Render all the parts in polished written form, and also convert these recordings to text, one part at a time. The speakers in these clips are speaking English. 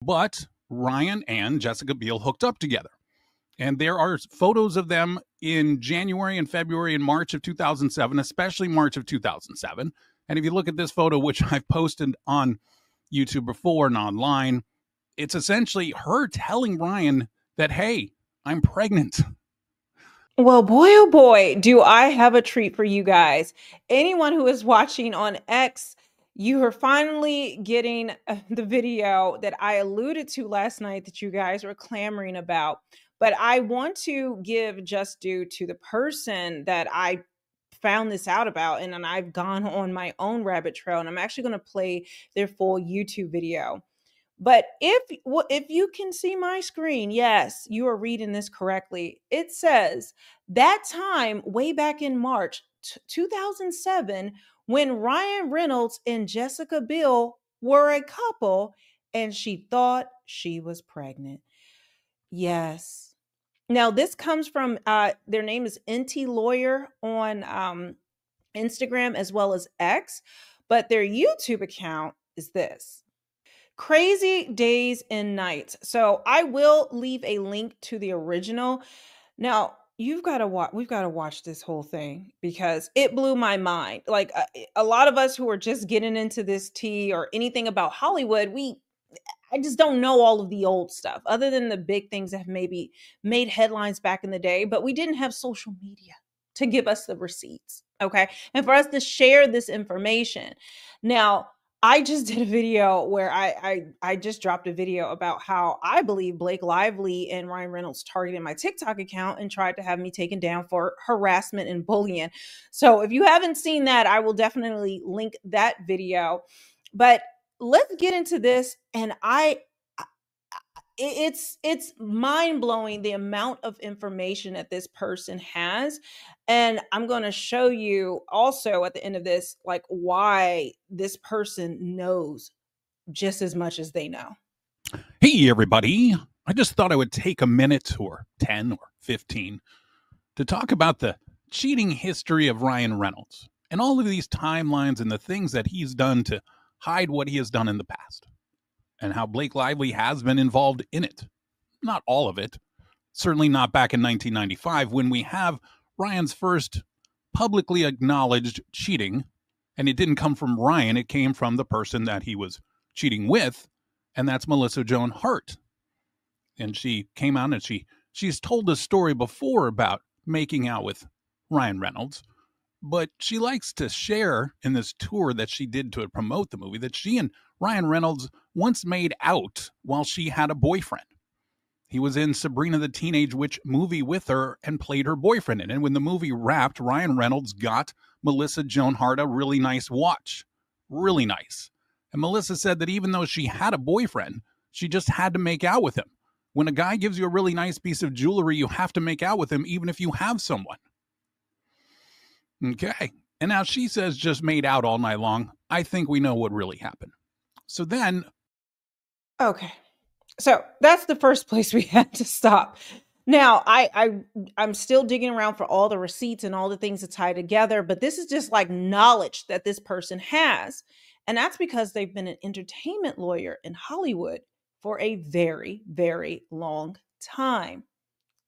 But Ryan and Jessica Biel hooked up together. And there are photos of them in January and February and March of 2007, especially March of 2007. And if you look at this photo, which I've posted on YouTube before and online, it's essentially her telling Ryan that, hey, I'm pregnant. Well, boy, oh boy, do I have a treat for you guys. Anyone who is watching on X, you are finally getting the video that I alluded to last night that you guys were clamoring about. But I want to give just due to the person that I found this out about, and then I've gone on my own rabbit trail, and I'm actually going to play their full YouTube video. But if you can see my screen, yes, you are reading this correctly. It says that time way back in March 2007 when Ryan Reynolds and Jessica Biel were a couple and she thought she was pregnant. Yes. Now this comes from their name is NT Lawyer on Instagram as well as X, but their YouTube account is this. Crazy Days and Nights. So I will leave a link to the original. Now, you've got to watch we've got to watch this whole thing because it blew my mind. Like a lot of us who are just getting into this tea or anything about Hollywood, I just don't know all of the old stuff other than the big things that have maybe made headlines back in the day, but we didn't have social media to give us the receipts, okay? And for us to share this information. Now, I just did a video where I just dropped a video about how I believe Blake Lively and Ryan Reynolds targeted my TikTok account and tried to have me taken down for harassment and bullying. So if you haven't seen that, I will definitely link that video. But let's get into this. And it's mind-blowing the amount of information that this person has, and I'm going to show you also at the end of this like why this person knows just as much as they know. Hey, everybody. I just thought I would take a minute or 10 or 15 to talk about the cheating history of Ryan Reynolds and all of these timelines and the things that he's done to hide what he has done in the past, and how Blake Lively has been involved in it. Not all of it. Certainly not back in 1995 when we have Ryan's first publicly acknowledged cheating, and it didn't come from Ryan, it came from the person that he was cheating with, and that's Melissa Joan Hart. And she came out and she's told this story before about making out with Ryan Reynolds, but she likes to share in this tour that she did to promote the movie that she and Ryan Reynolds once made out while she had a boyfriend. He was in Sabrina the Teenage Witch movie with her and played her boyfriend in it. And when the movie wrapped, Ryan Reynolds got Melissa Joan Hart a really nice watch. Really nice. And Melissa said that even though she had a boyfriend, she just had to make out with him. When a guy gives you a really nice piece of jewelry, you have to make out with him even if you have someone. Okay. And now she says just made out all night long. I think we know what really happened. So then. Okay. So that's the first place we had to stop. Now, I'm still digging around for all the receipts and all the things to tie together, but this is just like knowledge that this person has. And that's because they've been an entertainment lawyer in Hollywood for a very, very long time.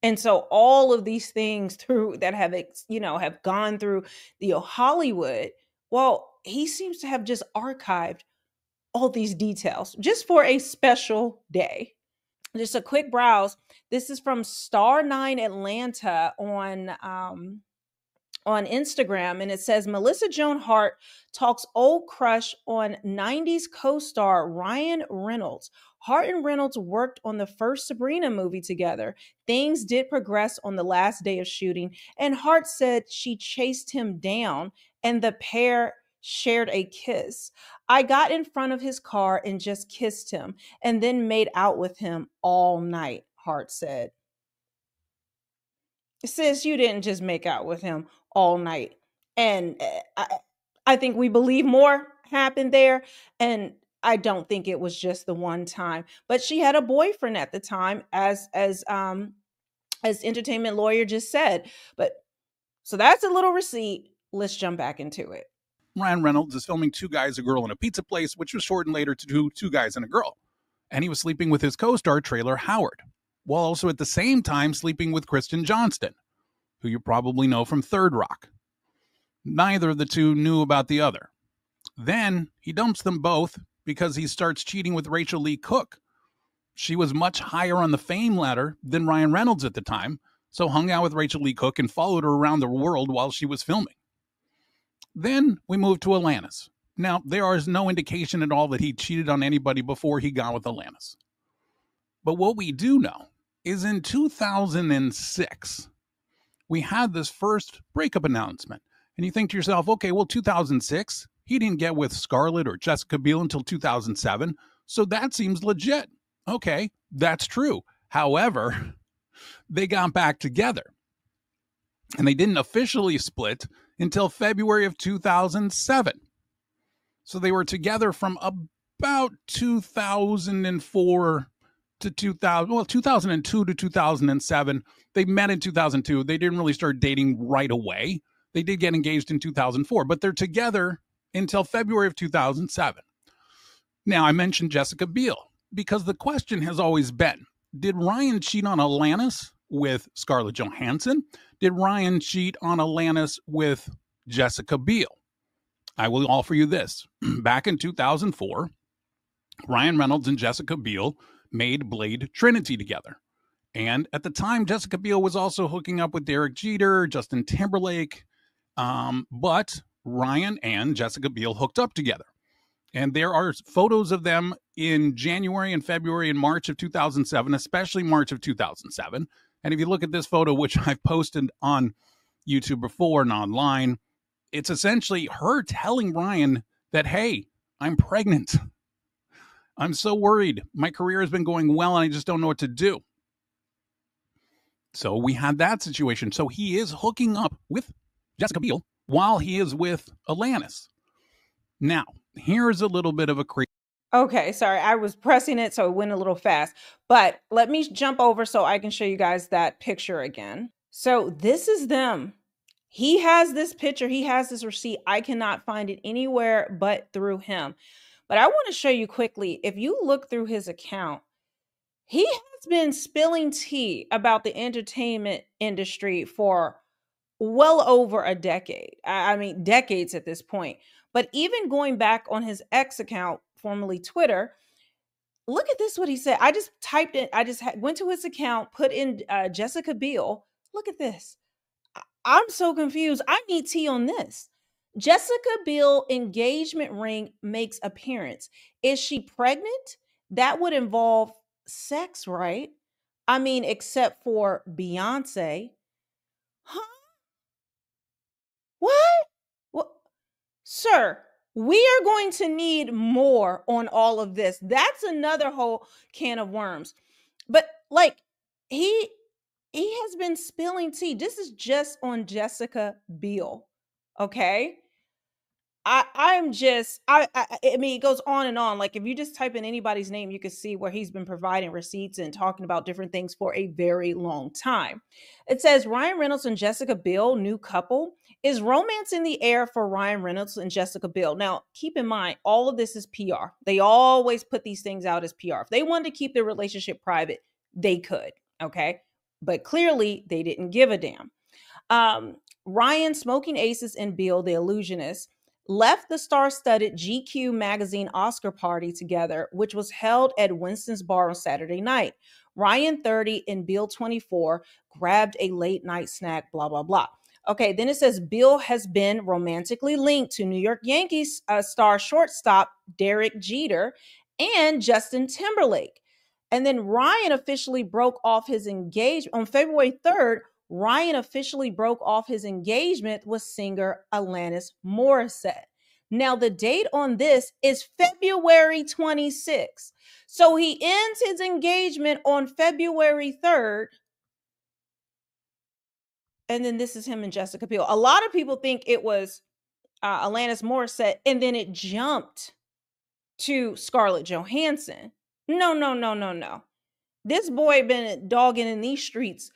And so all of these things through that have gone through the Hollywood, well, he seems to have just archived all these details just for a special day. Just a quick browse. This is from Star 9 Atlanta on Instagram, and it says Melissa Joan Hart talks old crush on 90s co-star Ryan Reynolds. Hart and Reynolds worked on the first Sabrina movie together. Things did progress on the last day of shooting, and Hart said she chased him down, and the pair shared a kiss. I got in front of his car and just kissed him and then made out with him all night, Hart said. Sis, you didn't just make out with him all night. And I think we believe more happened there. And I don't think it was just the one time. But she had a boyfriend at the time, as entertainment lawyer just said. But so that's a little receipt. Let's jump back into it. Ryan Reynolds is filming Two Guys, a Girl, in a Pizza Place, which was shortened later to Two Guys and a Girl. and he was sleeping with his co-star Traylor Howard, while also at the same time sleeping with Kristen Johnston, who you probably know from Third Rock. Neither of the two knew about the other. Then he dumps them both because he starts cheating with Rachel Lee Cook. She was much higher on the fame ladder than Ryan Reynolds at the time, so hung out with Rachel Lee Cook and followed her around the world while she was filming. Then we moved to Alanis. Now, there is no indication at all that he cheated on anybody before he got with Alanis. But what we do know is in 2006, we had this first breakup announcement. And you think to yourself, okay, well, 2006, he didn't get with Scarlett or Jessica Biel until 2007, so that seems legit. Okay, that's true. However, they got back together. And they didn't officially split until February of 2007. So they were together from about 2004 to 2002 to 2007. They met in 2002. They didn't really start dating right away. They did get engaged in 2004, but they're together until February of 2007. Now, I mentioned Jessica Biel because the question has always been, did Ryan cheat on Alanis with Scarlett Johansson? Did Ryan cheat on Alanis with Jessica Biel? I will offer you this. Back in 2004, Ryan Reynolds and Jessica Biel made Blade Trinity together. And at the time, Jessica Biel was also hooking up with Derek Jeter, Justin Timberlake. But Ryan and Jessica Biel hooked up together. And there are photos of them in January and February and March of 2007, especially March of 2007. And if you look at this photo, which I've posted on YouTube before and online, it's essentially her telling Ryan that, hey, I'm pregnant. I'm so worried. My career has been going well and I just don't know what to do. So we had that situation. So he is hooking up with Jessica Biel while he is with Alanis. Now, here's a little bit of a crazy. Okay, sorry, I was pressing it, so it went a little fast. But let me jump over so I can show you guys that picture again. So this is them. He has this picture. He has this receipt. I cannot find it anywhere but through him. But I want to show you quickly. If you look through his account, he has been spilling tea about the entertainment industry for well over a decade. I mean, decades at this point. But even going back on his X account, formerly Twitter, look at this, what he said. I just typed in, went to his account, put in Jessica Biel. Look at this. I'm so confused. I need tea on this. Jessica Biel engagement ring makes appearance. Is she pregnant? That would involve sex, right? I mean, except for Beyonce. Huh? What? Well, sir, we are going to need more on all of this. That's another whole can of worms. But like, he has been spilling tea. This is just on Jessica Biel. Okay. I mean, it goes on and on. Like, if you just type in anybody's name, you can see where he's been providing receipts and talking about different things for a very long time. It says Ryan Reynolds and Jessica Biel, new couple. Is romance in the air for Ryan Reynolds and Jessica Biel? Now, keep in mind, all of this is PR. They always put these things out as PR. If they wanted to keep their relationship private, they could. Okay. But clearly, they didn't give a damn. Ryan, Smoking Aces, and Biel, the illusionist, left the star-studded GQ magazine Oscar party together, which was held at Winston's Bar on Saturday night. Ryan, 30, and Biel, 24, grabbed a late-night snack, blah, blah, blah. Okay, then it says Biel has been romantically linked to New York Yankees star shortstop Derek Jeter and Justin Timberlake. And then Ryan officially broke off his engagement on February 3rd. Ryan officially broke off his engagement with singer Alanis Morissette. Now, the date on this is February 26th. So he ends his engagement on February 3rd. And then this is him and Jessica Biel. A lot of people think it was Alanis Morissette, and then it jumped to Scarlett Johansson. No. This boy been dogging in these streets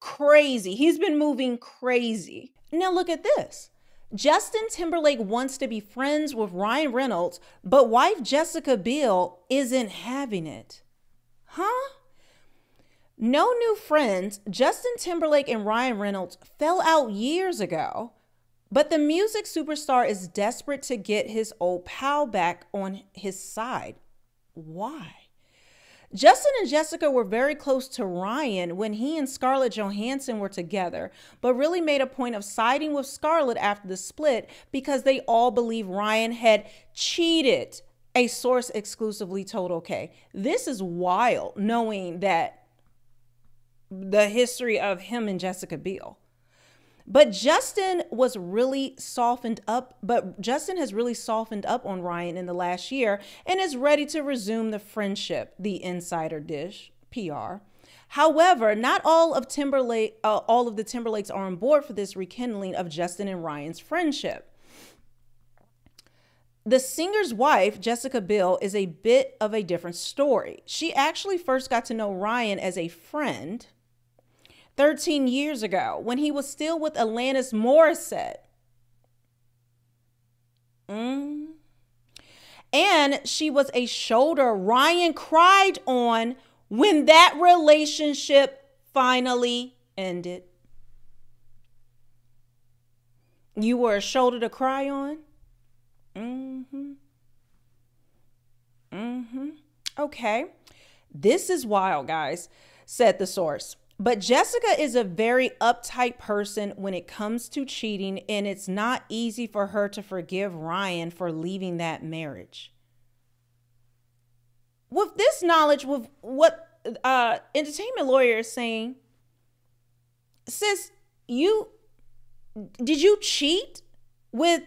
crazy. He's been moving crazy. Now look at this. Justin Timberlake wants to be friends with Ryan Reynolds, but wife Jessica Biel isn't having it. Huh? No new friends. Justin Timberlake and Ryan Reynolds fell out years ago, but the music superstar is desperate to get his old pal back on his side. Why? Justin and Jessica were very close to Ryan when he and Scarlett Johansson were together, but really made a point of siding with Scarlett after the split because they all believe Ryan had cheated, a source exclusively told OK. This is wild, knowing that the history of him and Jessica Biel. But Justin has really softened up on Ryan in the last year and is ready to resume the friendship, the insider dish, PR. However, not all of the Timberlakes are on board for this rekindling of Justin and Ryan's friendship. The singer's wife, Jessica Biel, is a bit of a different story. She actually first got to know Ryan as a friend 13 years ago when he was still with Alanis Morissette. And she was a shoulder Ryan cried on when that relationship finally ended. You were a shoulder to cry on? Okay. This is wild, guys, said the source. But Jessica is a very uptight person when it comes to cheating, and it's not easy for her to forgive Ryan for leaving that marriage. With this knowledge, with what Entertainment Lawyer is saying, sis, did you cheat with...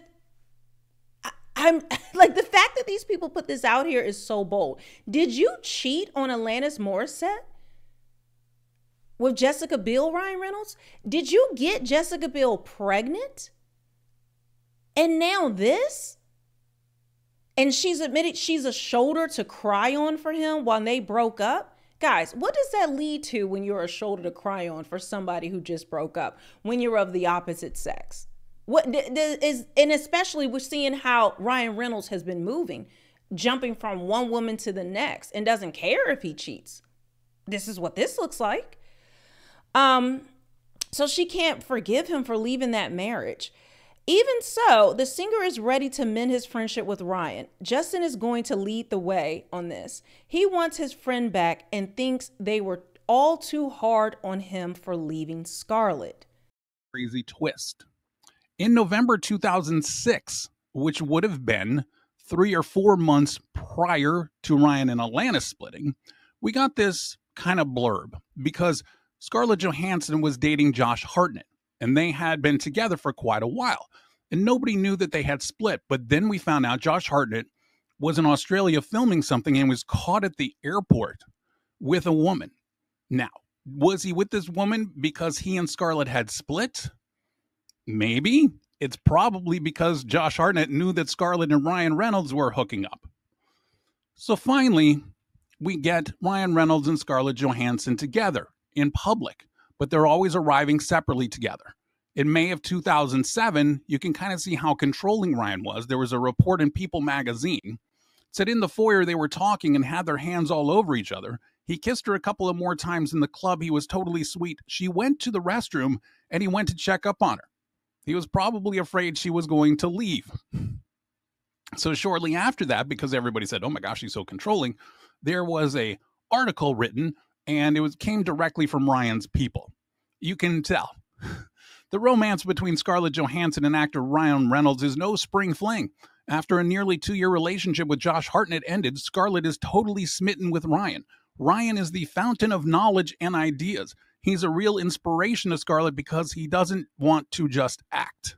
I'm like, the fact that these people put this out here is so bold. Did you cheat on Alanis Morissette? With Jessica Biel, Ryan Reynolds? Did you get Jessica Biel pregnant? And now this? And she's admitted she's a shoulder to cry on for him while they broke up? Guys, what does that lead to when you're a shoulder to cry on for somebody who just broke up, when you're of the opposite sex? And especially we're seeing how Ryan Reynolds has been moving, jumping from one woman to the next and doesn't care if he cheats. This is what this looks like. So she can't forgive him for leaving that marriage. Even so, the singer is ready to mend his friendship with Ryan. Justin is going to lead the way on this. He wants his friend back and thinks they were all too hard on him for leaving Scarlett. Crazy twist. In November 2006, which would have been 3 or 4 months prior to Ryan and Alanis splitting, we got this kind of blurb because Scarlett Johansson was dating Josh Hartnett, and they had been together for quite a while, and nobody knew that they had split. But then we found out Josh Hartnett was in Australia filming something and was caught at the airport with a woman. Now, was he with this woman because he and Scarlett had split? Maybe. It's probably because Josh Hartnett knew that Scarlett and Ryan Reynolds were hooking up. So finally, we get Ryan Reynolds and Scarlett Johansson together in public, but they're always arriving separately together. In May of 2007, you can kind of see how controlling Ryan was. There was a report in People magazine, said in the foyer they were talking and had their hands all over each other. He kissed her a couple of more times in the club. He was totally sweet. She went to the restroom and he went to check up on her. He was probably afraid she was going to leave. So shortly after that, because everybody said, oh my gosh, she's so controlling, there was a article written, and came directly from Ryan's people. You can tell. The romance between Scarlett Johansson and actor Ryan Reynolds is no spring fling. After a nearly 2-year relationship with Josh Hartnett ended, Scarlett is totally smitten with Ryan. Ryan is the fountain of knowledge and ideas. He's a real inspiration to Scarlett because he doesn't want to just act.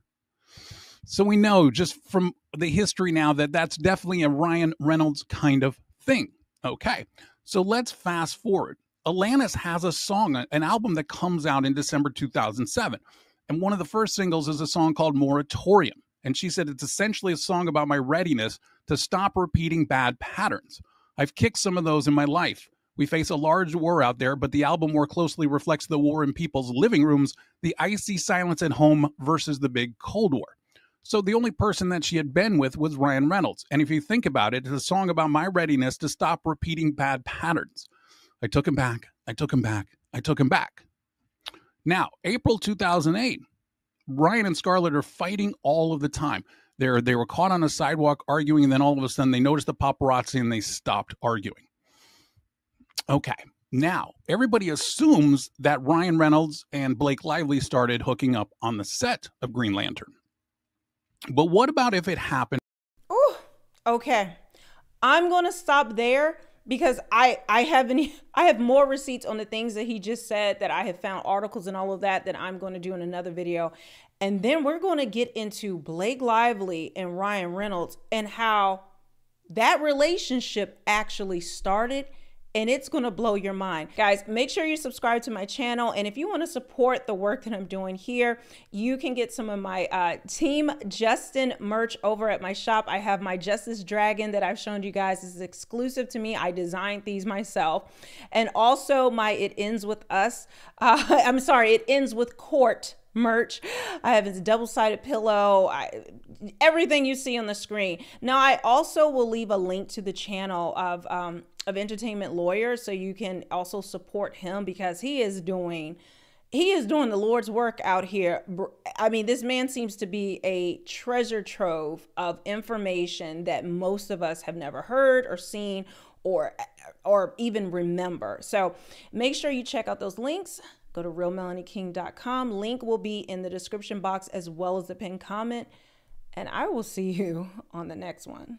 So we know just from the history now that that's definitely a Ryan Reynolds kind of thing. Okay, so let's fast forward. Alanis has a song, an album that comes out in December 2007. And one of the first singles is a song called Moratorium. And she said, it's essentially a song about my readiness to stop repeating bad patterns. I've kicked some of those in my life. We face a large war out there, but the album more closely reflects the war in people's living rooms, the icy silence at home versus the big Cold War. So the only person that she had been with was Ryan Reynolds. And if you think about it, it's a song about my readiness to stop repeating bad patterns. I took him back. I took him back. I took him back. Now, April 2008, Ryan and Scarlett are fighting all of the time. They were caught on a sidewalk arguing, and then all of a sudden they noticed the paparazzi and they stopped arguing. Okay, now everybody assumes that Ryan Reynolds and Blake Lively started hooking up on the set of Green Lantern. But what about if it happened? Oh, okay. I'm going to stop there because I have more receipts on the things that he just said, that I have found articles and all of that I'm going to do in another video. And then we're going to get into Blake Lively and Ryan Reynolds and how that relationship actually started. And it's going to blow your mind. Guys, make sure you subscribe to my channel. And if you want to support the work that I'm doing here, you can get some of my Team Justin merch over at my shop. I have my Justice Dragon that I've shown you guys. This is exclusive to me. I designed these myself. And also my It Ends With Us. It Ends With Court merch. I have this double-sided pillow, everything you see on the screen. Now, I also will leave a link to the channel of Entertainment Lawyer, so you can also support him, because he is doing the Lord's work out here. I mean, this man seems to be a treasure trove of information that most of us have never heard or seen or even remember. So make sure you check out those links. Go to realmelanieking.com. Link will be in the description box as well as the pinned comment. And I will see you on the next one.